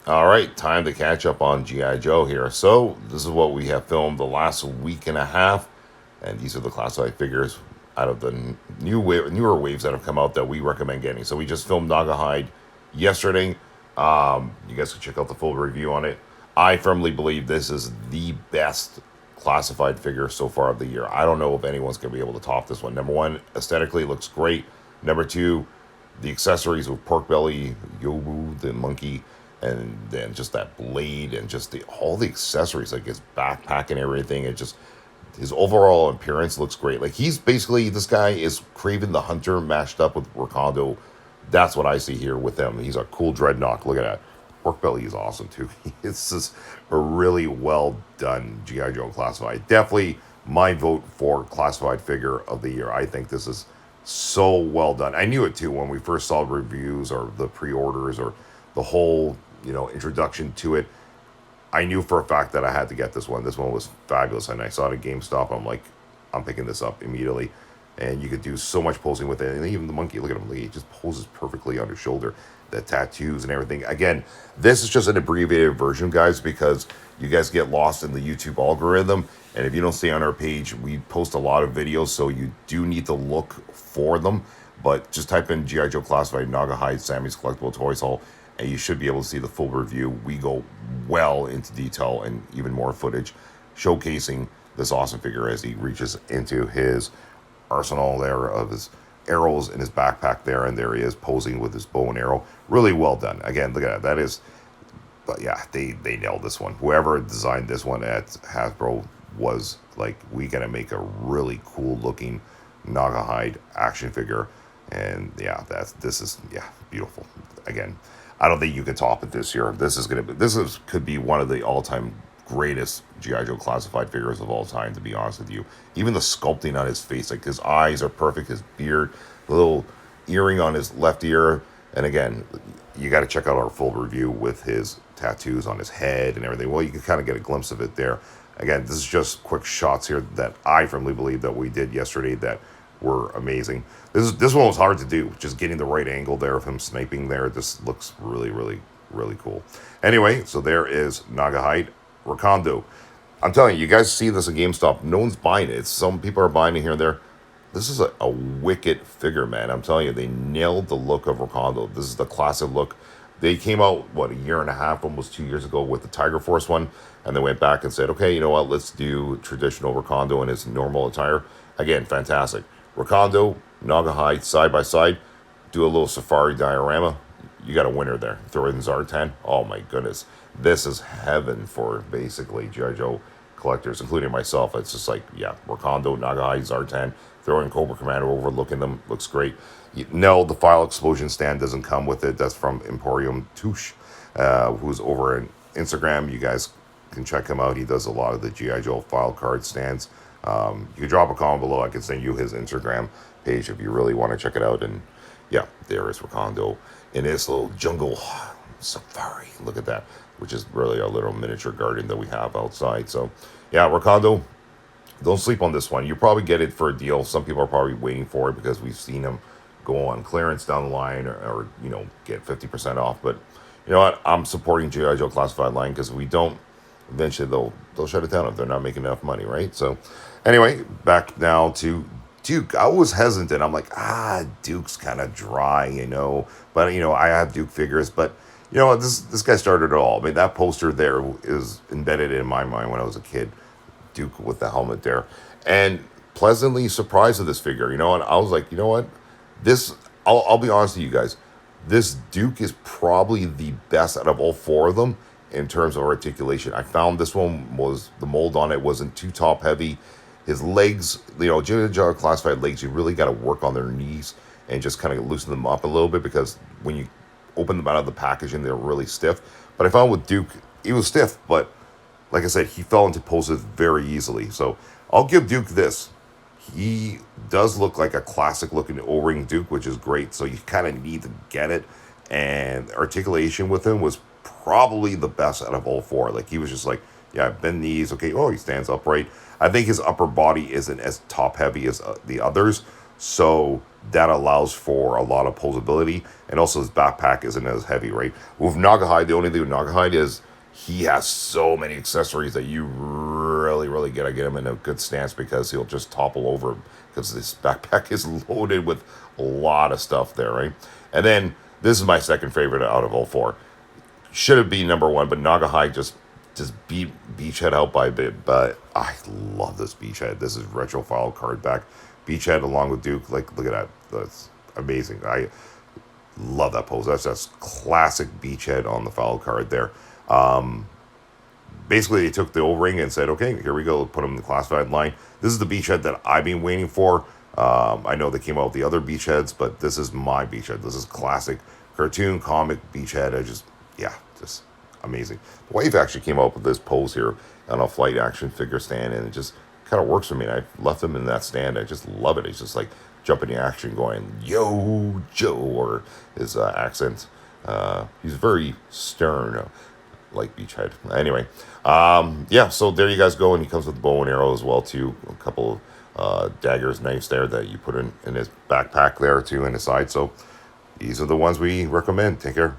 All right, time to catch up on G.I. Joe here. So, this is what we have filmed the last week and a half, and these are the classified figures out of the newer waves that have come out that we recommend getting. So, we just filmed Naga Hide yesterday. You guys can check out the full review on it. I firmly believe this is the best classified figure so far of the year. I don't know if anyone's going to be able to top this one. Number one, aesthetically, it looks great. Number two, the accessories with Pork Belly, Yobu, the monkey, and then just that blade and just all the accessories, like his backpack and everything. It just his overall appearance looks great. Like he's basically this guy is Craven the Hunter mashed up with Wakando. That's what I see here with him. He's a cool dreadnought. Look at that. Pork Belly is awesome too. It's just a really well done G.I. Joe Classified. Definitely my vote for Classified figure of the year. I think this is so well done. I knew it too when we first saw reviews or the pre-orders or the whole introduction to it. I knew for a fact that I had to get this one. This one was fabulous, and I saw it at GameStop. I'm like, I'm picking this up immediately. And you could do so much posing with it. And even the monkey, look at him. He just poses perfectly on his shoulder. The tattoos and everything. Again, this is just an abbreviated version, guys, because you guys get lost in the YouTube algorithm. And if you don't stay on our page, we post a lot of videos, so you do need to look for them. But just type in G.I. Joe Classified Naga Hide Sammy's Collectible Toys Haul, and you should be able to see the full review. We go well into detail and even more footage showcasing this awesome figure as he reaches into his arsenal there of his arrows in his backpack there, and there he is posing with his bow and arrow. Really well done. Again, look at that. That is, but yeah, they nailed this one. Whoever designed this one at Hasbro was like, we gotta make a really cool looking Naga Hide action figure. And yeah, this is beautiful. Again, I don't think you can top it this year. Could be one of the all-time greatest G.I. Joe Classified figures of all time, to be honest with you. Even the sculpting on his face, like his eyes are perfect, his beard, the little earring on his left ear. And again, you got to check out our full review with his tattoos on his head and everything. Well, you can kind of get a glimpse of it there. Again, this is just quick shots here that I firmly believe that we did yesterday that were amazing. This one was hard to do. Just getting the right angle there of him sniping there. This looks really, really, really cool. Anyway, so there is Naga Hide. Wakando. I'm telling you, you guys see this at GameStop. No one's buying it. Some people are buying it here and there. This is a wicked figure, man. I'm telling you, they nailed the look of Wakando. This is the classic look. They came out, a year and a half, almost 2 years ago with the Tiger Force one. And they went back and said, okay, you know what? Let's do traditional Wakando in his normal attire. Again, fantastic. Wakando, Naga Hide, side by side. Do a little safari diorama. You got a winner there. Throw in Zartan. Oh my goodness. This is heaven for basically G.I. Joe collectors, including myself. It's just like, Wakando, Naga Hide, Zartan. Throw in Cobra Commander overlooking them. Looks great. No, the file explosion stand doesn't come with it. That's from Emporium Touche, who's over on Instagram. You guys can check him out. He does a lot of the G.I. Joe file card stands. You can drop a comment below. I can send you his Instagram page if you really want to check it out. And yeah, there is Wakando in his little jungle safari. Look at that, which is really a little miniature garden that we have outside. So yeah, Wakando, don't sleep on this one. You probably get it for a deal. Some people are probably waiting for it because we've seen them go on clearance down the line or get 50% off. But you know what? I'm supporting G.I. Joe Classified line because if we don't, eventually they'll shut it down if they're not making enough money, right? So anyway, back now to Duke. I was hesitant. I'm like, Duke's kind of dry, But I have Duke figures, but this guy started it all. I mean, that poster there is embedded in my mind when I was a kid. Duke with the helmet there, and pleasantly surprised with this figure. And I was like, you know what? I'll be honest with you guys. This Duke is probably the best out of all four of them in terms of articulation. I found this one was the mold on it wasn't too top heavy. His legs, G.I. Joe Classified legs, you really got to work on their knees and just kind of loosen them up a little bit because when you open them out of the packaging, they're really stiff. But I found with Duke, he was stiff, but like I said, he fell into poses very easily. So I'll give Duke this. He does look like a classic looking O-ring Duke, which is great. So you kind of need to get it. And articulation with him was probably the best out of all four. Like he was just like, bend knees. Okay. Oh, he stands upright. I think his upper body isn't as top heavy as the others. So that allows for a lot of posability, and also his backpack isn't as heavy, right? With Nagahide, the only thing with Nagahide is he has so many accessories that you really gotta get him in a good stance, because he'll just topple over, because this backpack is loaded with a lot of stuff there, right? And then this is my second favorite out of all four. Should have been number one, but Nagahide just beat Beachhead out by a bit. But I love this Beachhead. This is retro file card back. Beachhead along with Duke. Like, look at that. That's amazing. I love that pose. That's just classic Beachhead on the foul card there. Basically, they took the O-ring and said, okay, here we go. Put them in the classified line. This is the Beachhead that I've been waiting for. I know they came out with the other Beachheads, but this is my Beachhead. This is classic cartoon comic Beachhead. Just amazing. The wife actually came up with this pose here on a flight action figure stand, and it just kind of works for me. And I left him in that stand. I just love it. He's just like jumping the action, going, yo, Joe, or his accent. He's very stern, like Beachhead. Anyway, so there you guys go. And he comes with the bow and arrow as well, too. A couple daggers, knives there that you put in his backpack there, too, in his side. So these are the ones we recommend. Take care.